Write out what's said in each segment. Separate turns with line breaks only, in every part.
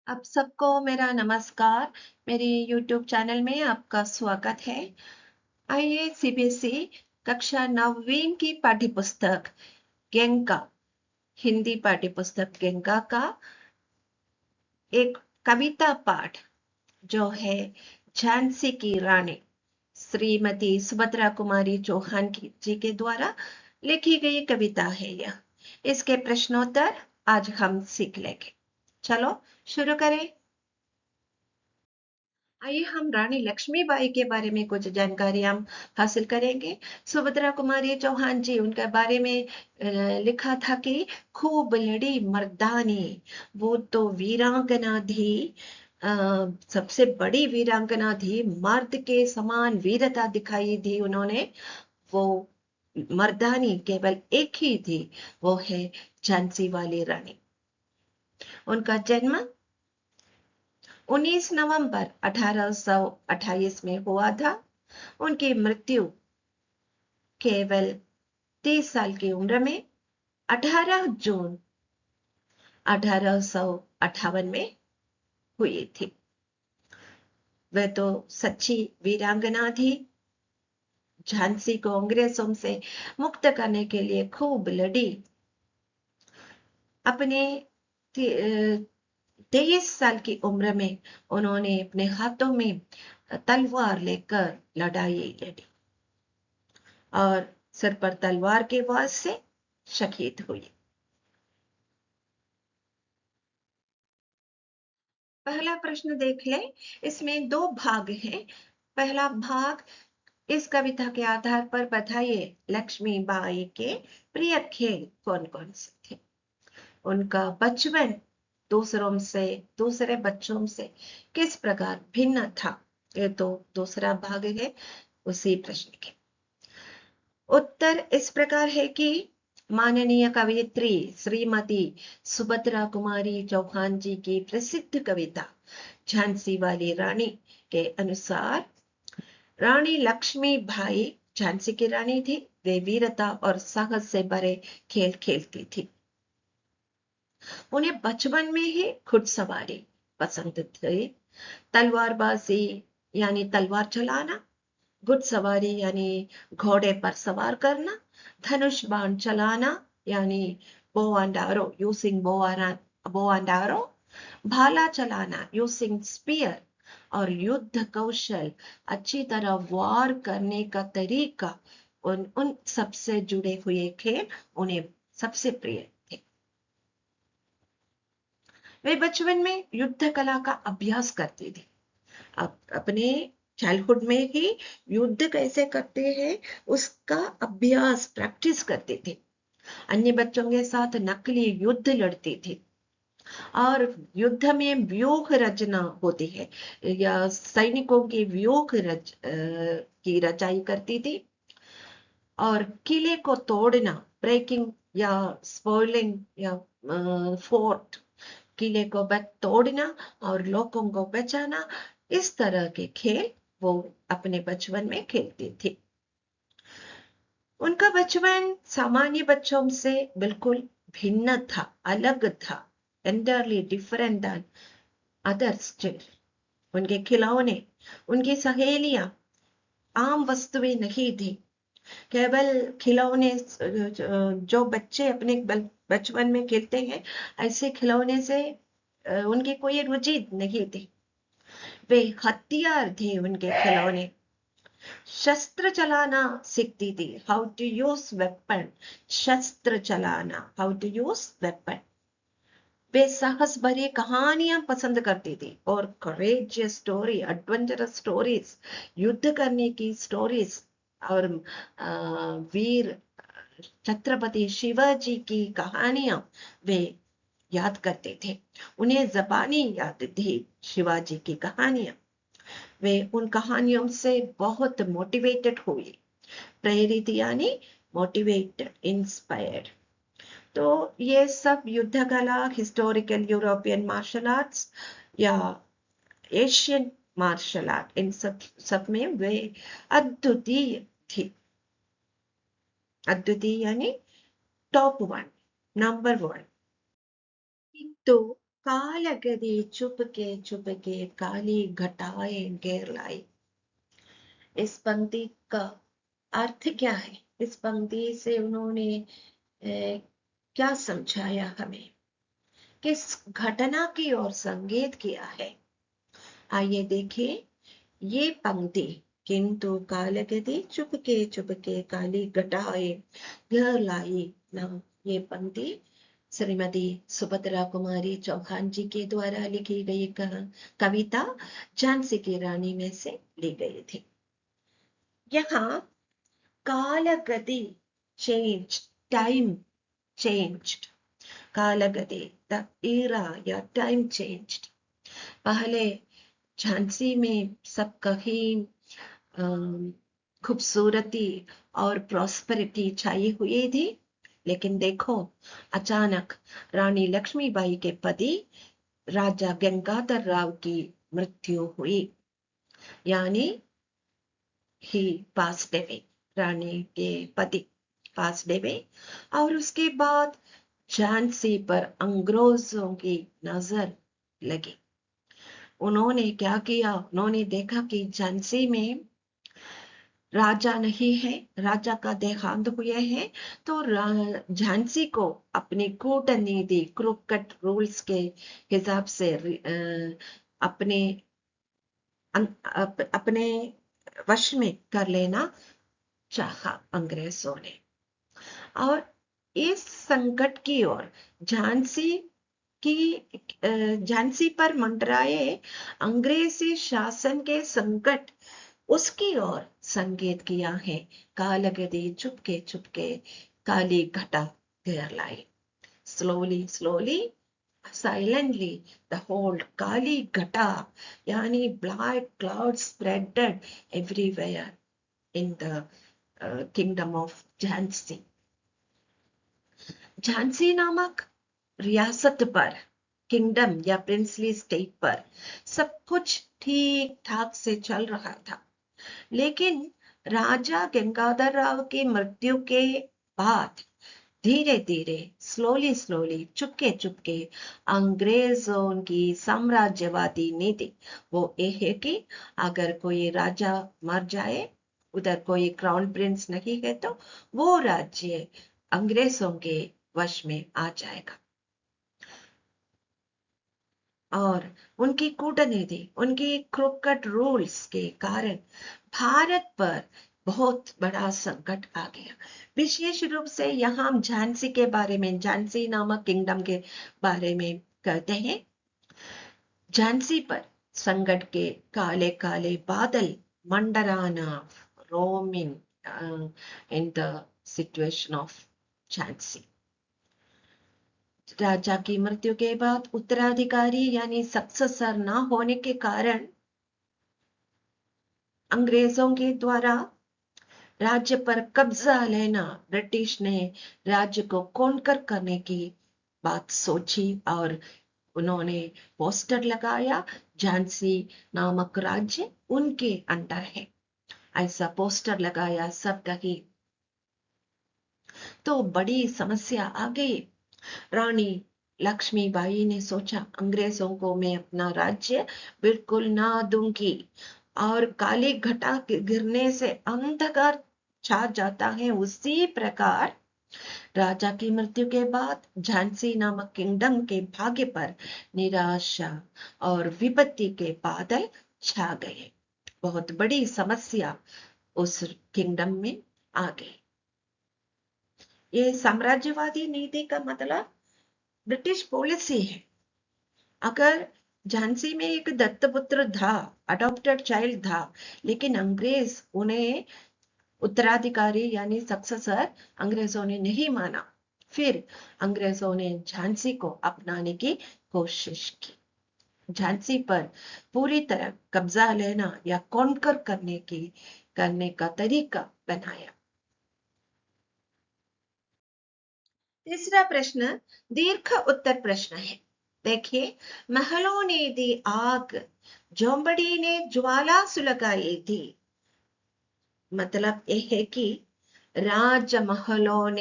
आप सबको मेरा नमस्कार। मेरे YouTube चैनल में आपका स्वागत है। आइए सीबीएसई कक्षा 9वीं की पाठ्यपुस्तक गेंका, हिंदी पाठ्यपुस्तक गेंका का एक कविता पाठ जो है झांसी की रानी श्रीमती सुभद्रा कुमारी चौहान जी के द्वारा लिखी गई कविता है। यह इसके प्रश्नोत्तर आज हम सीख लेंगे। चलो शुरू करें। आइए हम रानी लक्ष्मीबाई के बारे में कुछ जानकारी हम हासिल करेंगे। सुभद्रा कुमारी चौहान जी उनके बारे में लिखा था कि खूब लड़ी मर्दानी, वो तो वीरांगना थी, सबसे बड़ी वीरांगना थी, मर्द के समान वीरता दिखाई थी उन्होंने। वो मर्दानी केवल एक ही थी, वो है झांसी वाली रानी। उनका जन्म 19 नवंबर 1828 में हुआ था। उनकी मृत्यु केवल 30 साल की उम्र में 18 जून 1858 में हुई थी। वह तो सच्ची वीरांगना थी। झांसी को अंग्रेजों से मुक्त करने के लिए खूब लड़ी। अपने 23 साल की उम्र में उन्होंने अपने हाथों में तलवार लेकर लड़ाई लड़ी और सिर पर तलवार के वार से शहीद हुई। पहला प्रश्न देख ले। इसमें दो भाग हैं। पहला भाग, इस कविता के आधार पर बताइए लक्ष्मीबाई के प्रिय खेल कौन कौन से थे। उनका बचपन दूसरे बच्चों से किस प्रकार भिन्न था। ये तो दूसरा भाग है उसी प्रश्न के। उत्तर इस प्रकार है कि माननीय कवयित्री श्रीमती सुभद्रा कुमारी चौहान जी की प्रसिद्ध कविता झांसी वाली रानी के अनुसार रानी लक्ष्मीबाई झांसी की रानी थी। वे वीरता और साहस से भरे खेल खेलती थी। उन्हें बचपन में ही घुड़सवारी पसंद थी। तलवारबाजी यानी तलवार चलाना, घुड़सवारी यानी घोड़े पर सवार करना, धनुष बाण चलाना यानी bow and arrow using bow and arrow, भाला चलाना यूजिंग स्पीयर, और युद्ध कौशल अच्छी तरह वार करने का तरीका, उन सबसे जुड़े हुए खेल उन्हें सबसे प्रिय थे। वे बचपन में युद्ध कला का अभ्यास करती थी। अपने चाइल्डहुड में ही युद्ध कैसे करते हैं उसका अभ्यास प्रैक्टिस करते थे। अन्य बच्चों के साथ नकली युद्ध लड़ती थी और युद्ध में व्यूह रचना होती है या सैनिकों की की रचाई करती थी। और किले को तोड़ना, ब्रेकिंग या स्पॉइलिंग या फोर्ट, किले को तोड़ना और लोगों को बचाना, इस तरह के खेल वो अपने बचपन में खेलती थी। उनका बचपन सामान्य बच्चों से बिल्कुल भिन्न था, अलग था, entirely different than others children. उनके खिलौने, उनकी सहेलियां आम वस्तुएं नहीं थी। केवल खिलौने जो बच्चे अपने बचपन में खेलते हैं, ऐसे खिलौने से उनकी कोई रुचि नहीं थी। वे हथियार थे उनके खिलौने। शस्त्र चलाना सीखती थी, हाउ टू यूज वेपन। शस्त्र चलाना, हाउ टू यूज वेपन। वे साहस भरी कहानियां पसंद करती थी और करेजियस स्टोरी, एडवेंचरस स्टोरीज, युद्ध करने की स्टोरीज और वीर छत्रपति शिवाजी की कहानियां वे याद करते थे। उन्हें जबानी याद थी शिवाजी की कहानियां। वे उन कहानियों से बहुत मोटिवेटेड हुई, प्रेरित यानी मोटिवेटेड, इंस्पायर्ड। तो ये सब युद्ध कला, हिस्टोरिकल यूरोपियन मार्शल आर्ट्स या एशियन मार्शल आर्ट, इन सब में वे अद्वितीय थी। अद्वितीय यानी टॉप वन, नंबर वन। तो कालगति चुपके काली घटाएं घेर लाई। इस पंक्ति का अर्थ क्या है? इस पंक्ति से उन्होंने क्या समझाया हमें, किस घटना की ओर संकेत किया है? आइए देखिए ये पंक्ति, किंतु कालगति चुपके काली घटाएं घेर लाई ना, ये पंक्ति श्रीमती सुभद्रा कुमारी चौहान जी के द्वारा लिखी गई कविता झांसी की रानी में से ली गई थी। यहाँ कालगति चेंज, टाइम चेंज्ड, कालगति द एरा या टाइम चेंज्ड। पहले झांसी में सब कहीं खूबसूरती और प्रॉस्पेरिटी छाई हुई थी, लेकिन देखो अचानक रानी लक्ष्मीबाई के पति राजा गंगाधर राव की मृत्यु हुई, यानी ही पास्ड अवे, रानी के पति पास्ड अवे। और उसके बाद झांसी पर अंग्रेजों की नजर लगी। उन्होंने क्या किया? उन्होंने देखा कि झांसी में राजा नहीं है, राजा का देहांत हुए हैं, तो झांसी को अपनी कूटनीति क्रोकट रूल्स के हिसाब से अपने अपने वश में कर लेना चाहा अंग्रेजों ने। और इस संकट की ओर झांसी पर मंडराए अंग्रेजी शासन के संकट, उसकी ओर संकेत किया है। कालगति चुपके काली घटा घेर लाई। Slowly silently the whole kali ghata, yani black clouds spreaded everywhere in the kingdom of Jhansi. Jhansi नामक रियासत पर, किंगडम या प्रिंसली स्टेट पर सब कुछ ठीक ठाक से चल रहा था, लेकिन राजा गंगाधर राव की मृत्यु के बाद धीरे धीरे स्लोली चुपके अंग्रेजों की साम्राज्यवादी नीति वो ये है कि अगर कोई राजा मर जाए, उधर कोई क्राउन प्रिंस नहीं है, तो वो राज्य अंग्रेजों के वश में आ जाएगा। और उनकी कूटनीति, उनकी क्रोकट रूल्स के कारण भारत पर बहुत बड़ा संकट आ गया। विशेष रूप से यहाँ हम झांसी के बारे में, झांसी नामक किंगडम के बारे में कहते हैं। झांसी पर संकट के काले काले बादल मंडराना, roaming in the situation of Jhansi. राजा की मृत्यु के बाद उत्तराधिकारी यानी सक्सेसर ना होने के कारण अंग्रेजों के द्वारा राज्य पर कब्जा लेना, ब्रिटिश ने राज्य को कॉन्कर करने की बात सोची और उन्होंने पोस्टर लगाया, झांसी नामक राज्य उनके अंडर है, ऐसा पोस्टर लगाया सब कहीं। तो बड़ी समस्या आ गई। रानी लक्ष्मीबाई ने सोचा अंग्रेजों को मैं अपना राज्य बिल्कुल ना दूंगी, और काली घटा गिरने से अंधकार छा जाता है, उसी प्रकार राजा की मृत्यु के बाद झांसी नामक किंगडम के भाग्य पर निराशा और विपत्ति के बादल छा गए। बहुत बड़ी समस्या उस किंगडम में आ गई। ये साम्राज्यवादी नीति का मतलब ब्रिटिश पॉलिसी है। अगर झांसी में एक दत्तपुत्र था, अडॉप्टेड चाइल्ड था, लेकिन अंग्रेज उन्हें उत्तराधिकारी यानी सक्सेसर अंग्रेजों ने नहीं माना, फिर अंग्रेजों ने झांसी को अपनाने की कोशिश की, झांसी पर पूरी तरह कब्जा लेना या कॉन्कर करने का तरीका बनाया। तीसरा प्रश्न दीर्घ उत्तर प्रश्न है। देखिए, महलों ने दी आग, झोंपड़ी ने ज्वाला सुलगाई थी। मतलब यह है कि राजमहलों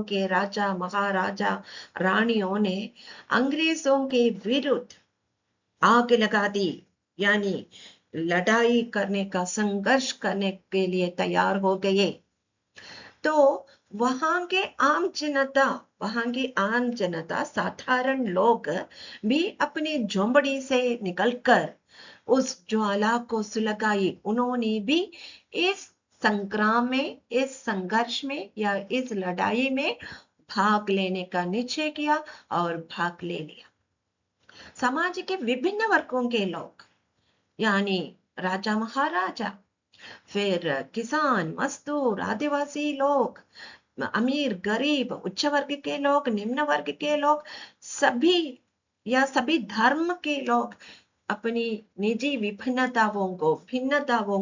के राजा महाराजा रानियों ने अंग्रेजों के विरुद्ध आग लगा दी, यानी लड़ाई करने का, संघर्ष करने के लिए तैयार हो गए। तो वहां की आम जनता, साधारण लोग भी अपनी झोंपड़ी से निकलकर उस ज्वाला को सुलगाई। उन्होंने भी इस संग्राम में, इस संघर्ष में या इस लड़ाई में भाग लेने का निश्चय किया और भाग ले लिया। समाज के विभिन्न वर्गों के लोग, यानी राजा महाराजा, फिर किसान, मजदूर, आदिवासी लोग, अमीर गरीब, उच्च वर्ग के लोग, निम्न वर्ग के लोग, सभी धर्म के लोग अपनी निजी भिन्नताओं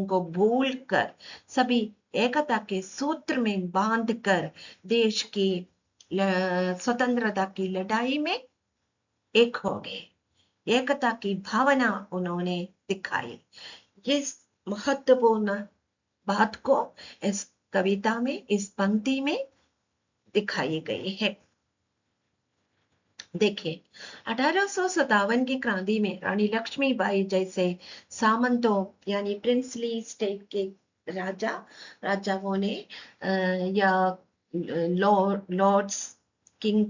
को भूलकर सभी एकता के सूत्र में बांधकर देश की स्वतंत्रता की लड़ाई में एक हो गए। एकता की भावना उन्होंने दिखाई। इस महत्वपूर्ण बात को इस कविता में, इस पंक्ति में दिखाई गई है। देखिए, 1857 की क्रांति में रानी लक्ष्मीबाई जैसे सामंतों, यानी प्रिंसली स्टेट के राजाओं ने या लॉर्ड्स, किंग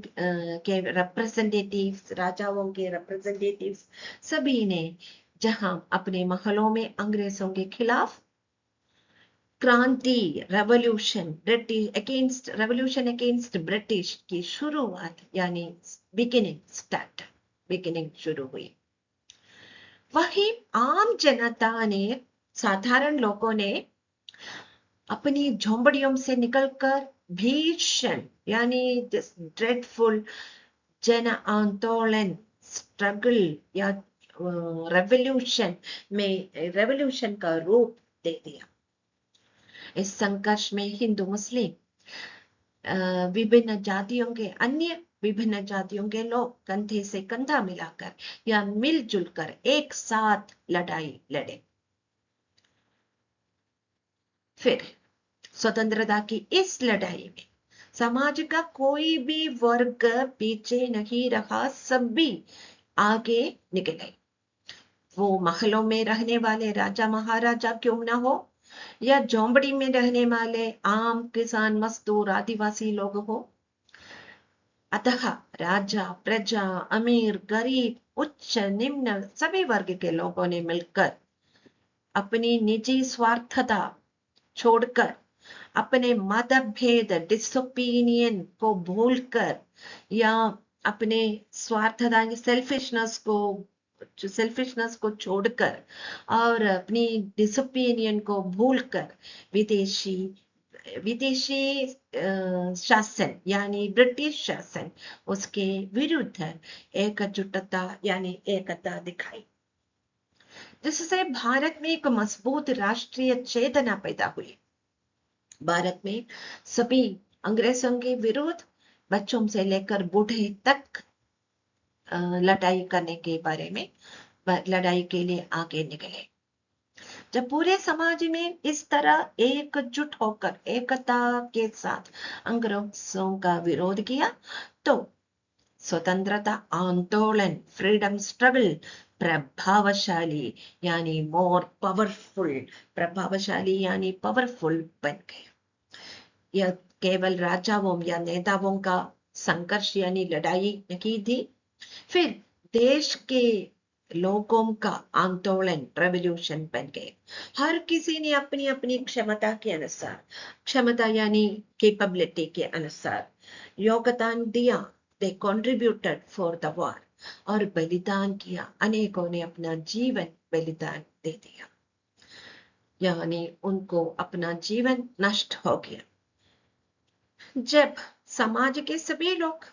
के रिप्रेजेंटेटिव्स, राजाओं के रिप्रेजेंटेटिव्स, सभी ने जहां अपने महलों में अंग्रेजों के खिलाफ क्रांति, रेवोल्यूशन अगेंस्ट ब्रिटिश की शुरुआत, यानी बिगिनिंग शुरू हुई। वही आम जनता ने, साधारण लोगों ने अपनी झोंपड़ियों से निकलकर भीषण, यानी ड्रेडफुल जन आंदोलन, स्ट्रगल या रेवोल्यूशन का रूप दे दिया। इस संघर्ष में हिंदू, मुस्लिम, अन्य विभिन्न जातियों के लोग कंधे से कंधा मिलाकर या मिलजुल कर एक साथ लड़ाई लड़े। फिर स्वतंत्रता की इस लड़ाई में समाज का कोई भी वर्ग पीछे नहीं रहा, सभी आगे निकले। वो महलों में रहने वाले राजा महाराजा क्यों ना हो, या झोंपड़ी में रहने वाले आम किसान, मजदूर, आदिवासी लोग हो। अतः राजा, प्रजा, अमीर, गरीब, उच्च, निम्न सभी वर्ग के लोगों ने मिलकर अपनी निजी स्वार्थता छोड़कर, अपने मतभेद, डिसओपिनियन को भूलकर, या अपने स्वार्थता, सेल्फिशनेस को छोड़कर और अपनी डिसओपिनियन को भूलकर विदेशी शासन, यानी ब्रिटिश शासन, उसके विरुद्ध एकजुटता यानी एकता दिखाई, जिससे भारत में एक मजबूत राष्ट्रीय चेतना पैदा हुई। भारत में सभी अंग्रेजों के विरुद्ध, बच्चों से लेकर बूढ़े तक लड़ाई करने के बारे में, लड़ाई के लिए आगे निकले। जब पूरे समाज में इस तरह एकजुट होकर एकता के साथ अंग्रेजों का विरोध किया, तो स्वतंत्रता आंदोलन, फ्रीडम स्ट्रगल प्रभावशाली यानी पावरफुल बन गए। यह केवल राजाओं या नेताओं का संघर्ष यानी लड़ाई नहीं थी, फिर देश के लोगों का आंदोलन, रेवोल्यूशन बन गए। हर किसी ने अपनी अपनी क्षमता के अनुसार, क्षमता यानी कैपेबिलिटी के अनुसार योगदान दिया। दे कॉन्ट्रीब्यूटेड फॉर द वॉर, और बलिदान किया। अनेकों ने अपना जीवन बलिदान दे दिया, यानी उनको अपना जीवन नष्ट हो गया। जब समाज के सभी लोग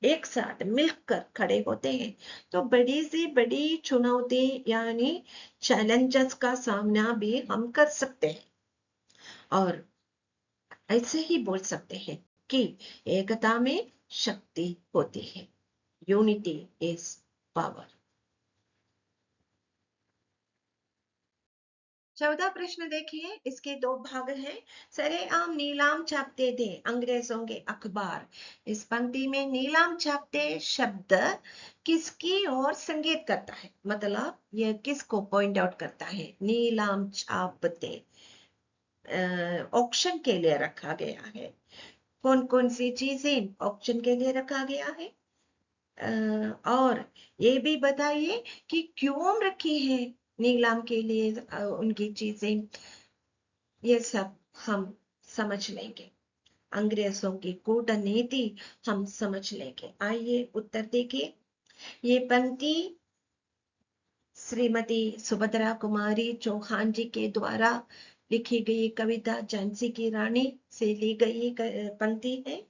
एक साथ मिलकर खड़े होते हैं, तो बड़ी से बड़ी चुनौती यानी चैलेंजेस का सामना भी हम कर सकते हैं, और ऐसे ही बोल सकते हैं कि एकता में शक्ति होती है। Unity is power. 14 प्रश्न देखिए, इसके दो भाग हैं। सरेआम नीलाम छापते थे अंग्रेजों के अखबार। इस पंक्ति में नीलाम छापते शब्द किसकी ओर संकेत करता है, मतलब यह किसको पॉइंट आउट करता है? नीलाम छापते ऑक्शन के लिए रखा गया है। कौन कौन सी चीजें ऑक्शन के लिए रखा गया है? और ये भी बताइए कि क्यों रखी है नीलाम के लिए उनकी चीजें। ये सब हम समझ लेंगे। अंग्रेजों की कूटनीति हम समझ लेंगे। आइए उत्तर देखिए। ये पंक्ति श्रीमती सुभद्रा कुमारी चौहान जी के द्वारा लिखी गई कविता झांसी की रानी से ली गई पंक्ति है।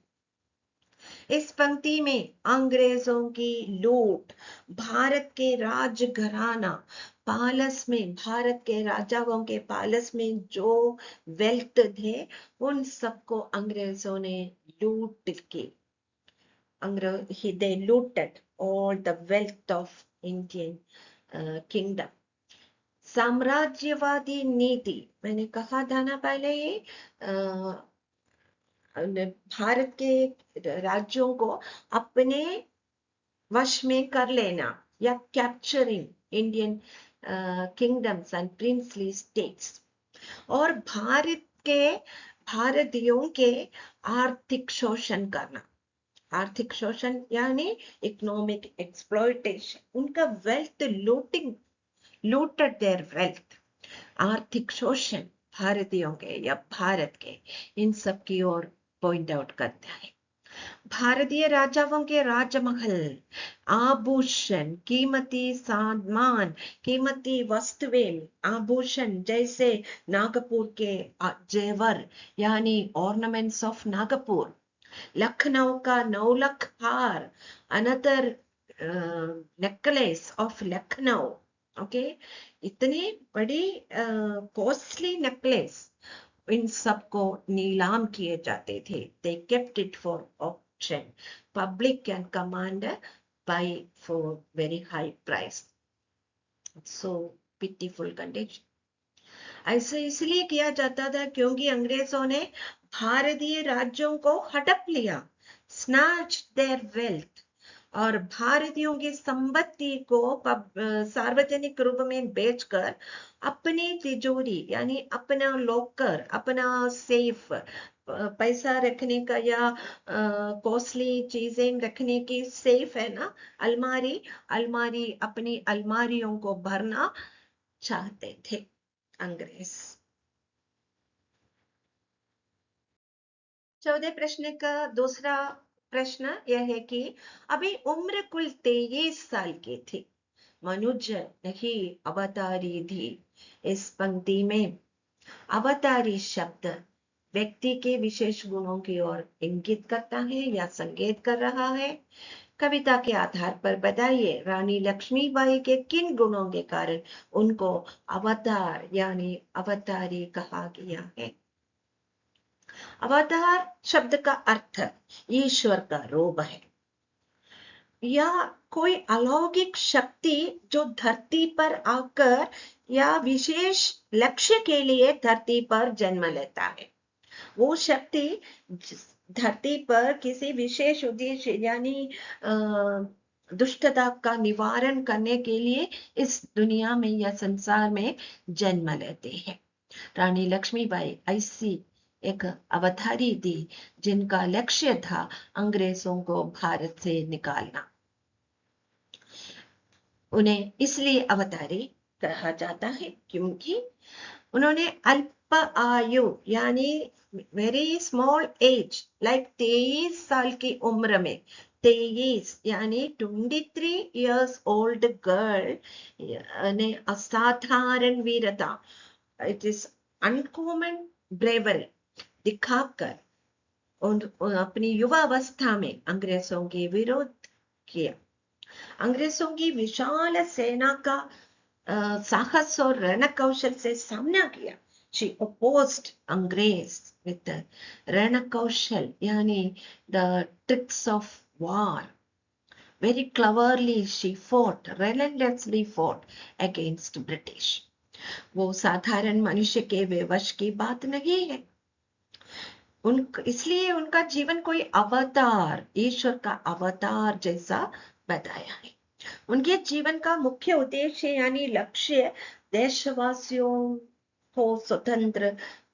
इस पंक्ति में अंग्रेजों की लूट, भारत के राजघराना पालस में, भारत के राजाओं के पालस में जो वेल्थ थे उन सबको अंग्रेजों ने लूट के, they looted all the wealth of Indian kingdom. साम्राज्यवादी नीति, मैंने कहा था ना पहले, ये भारत के राज्यों को अपने वश में कर लेना या capturing Indian kingdoms and princely states, और भारतीयों के आर्थिक शोषण करना। आर्थिक शोषण यानी इकोनॉमिक एक्सप्लॉयटेशन, उनका वेल्थ लूटेड देयर वेल्थ। आर्थिक शोषण भारतीयों के या भारत के, इन सब की ओर पॉइंट आउट करता है। भारतीय राजाओं के राजमहल, आभूषण, कीमती सामान, कीमती वस्तुएं, आभूषण जैसे नागपुर के जेवर यानी ऑर्नामेंट्स ऑफ नागपुर, लखनऊ का नौलख हार, another necklace of Lucknow. Okay, इतनी बड़ी कॉस्टली नेकलेस, इन सबको नीलाम किए जाते थे। They kept it for auction. Public can command buy for very high price. So pitiful condition. ऐसे इसलिए किया जाता था क्योंकि अंग्रेजों ने भारतीय राज्यों को हड़प लिया, snatched their wealth, और भारतीयों की संपत्ति को सार्वजनिक रूप में बेचकर अपनी तिजोरी यानी अपना लॉकर, अपना सेफ, पैसा रखने का या कॉस्टली चीजें रखने की सेफ है ना अलमारी, अपनी अलमारियों को भरना चाहते थे अंग्रेज। 14 प्रश्न का दूसरा प्रश्न यह है कि अभी उम्र कुल 23 साल की थी, मनुज नहीं अवतारी थी। इस पंक्ति में अवतारी शब्द व्यक्ति के विशेष गुणों की ओर इंगित करता है या संकेत कर रहा है? कविता के आधार पर बताइए रानी लक्ष्मीबाई के किन गुणों के कारण उनको अवतार यानी अवतारी कहा गया है? अवतार शब्द का अर्थ ईश्वर का रूप है या कोई अलौकिक शक्ति जो धरती पर आकर या विशेष लक्ष्य के लिए धरती पर जन्म लेता है। वो शक्ति धरती पर किसी विशेष उद्देश्य यानी दुष्टता का निवारण करने के लिए इस दुनिया में या संसार में जन्म लेते हैं। रानी लक्ष्मीबाई ऐसी एक अवतारी थी जिनका लक्ष्य था अंग्रेजों को भारत से निकालना। उन्हें इसलिए अवतारी कहा जाता है क्योंकि उन्होंने अल्प आयु यानी वेरी स्मॉल एज, लाइक 23 साल की उम्र में, 23 यानी 23 इयर्स ओल्ड गर्ल ने असाधारण वीरता, इट इज अनकॉमन ब्रेवरी दिखाकर अपनी युवावस्था में अंग्रेजों के विरोध किया। अंग्रेजों की विशाल सेना का साहस और रण कौशल से सामना किया। She opposed अंग्रेज with रण कौशल यानी the tricks of war. Very cleverly she fought, relentlessly fought against British. वो साधारण मनुष्य के वश की बात नहीं है। इसलिए उनका जीवन कोई अवतार, ईश्वर का अवतार जैसा बताया है। उनके जीवन का मुख्य उद्देश्य यानी लक्ष्य देशवासियों को स्वतंत्र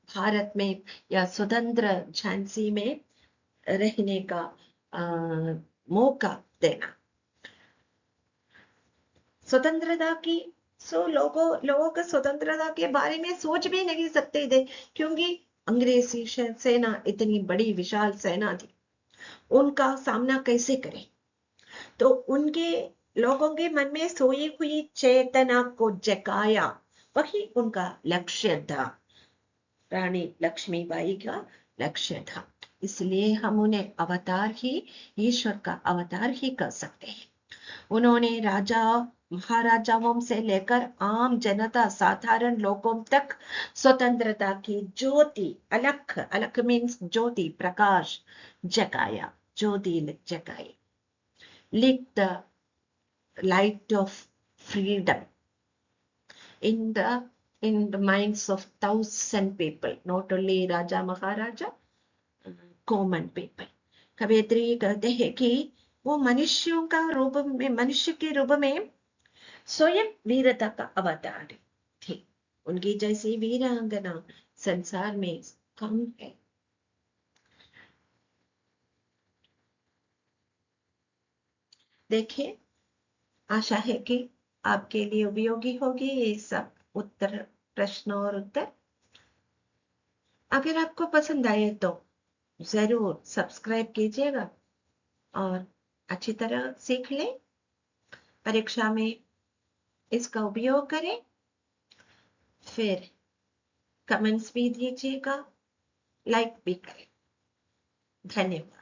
भारत में या स्वतंत्र झांसी में रहने का मौका देना। स्वतंत्रता की लोगों को स्वतंत्रता के बारे में सोच भी नहीं सकते थे, क्योंकि अंग्रेजी सेना इतनी बड़ी विशाल सेना थी, उनका सामना कैसे करें। तो उनके लोगों के मन में सोई हुई चेतना को जगाया, वही उनका लक्ष्य था, रानी लक्ष्मीबाई का लक्ष्य था। इसलिए हम उन्हें अवतार ही, ईश्वर का अवतार ही कर सकते हैं। उन्होंने राजा महाराजाओं से लेकर आम जनता, साधारण लोगों तक स्वतंत्रता की ज्योति, अलख, अलख मीन्स ज्योति, प्रकाश जगाया, ज्योति जगाई। lit the light of freedom in the minds of thousand people, not only Raja Maharaja, common people. कवयित्री कहते हैं कि वो मनुष्यों का रूप में, मनुष्य के रूप में स्वयं वीरता का अवतार थे। उनकी जैसी वीरांगना संसार में कम है। देखिए, आशा है कि आपके लिए उपयोगी होगी ये सब उत्तर, प्रश्न और उत्तर। अगर आपको पसंद आए तो जरूर सब्सक्राइब कीजिएगा और अच्छी तरह सीख लें। परीक्षा में इसका उपयोग करें, फिर कमेंट्स भी दीजिएगा, लाइक भी करें। धन्यवाद।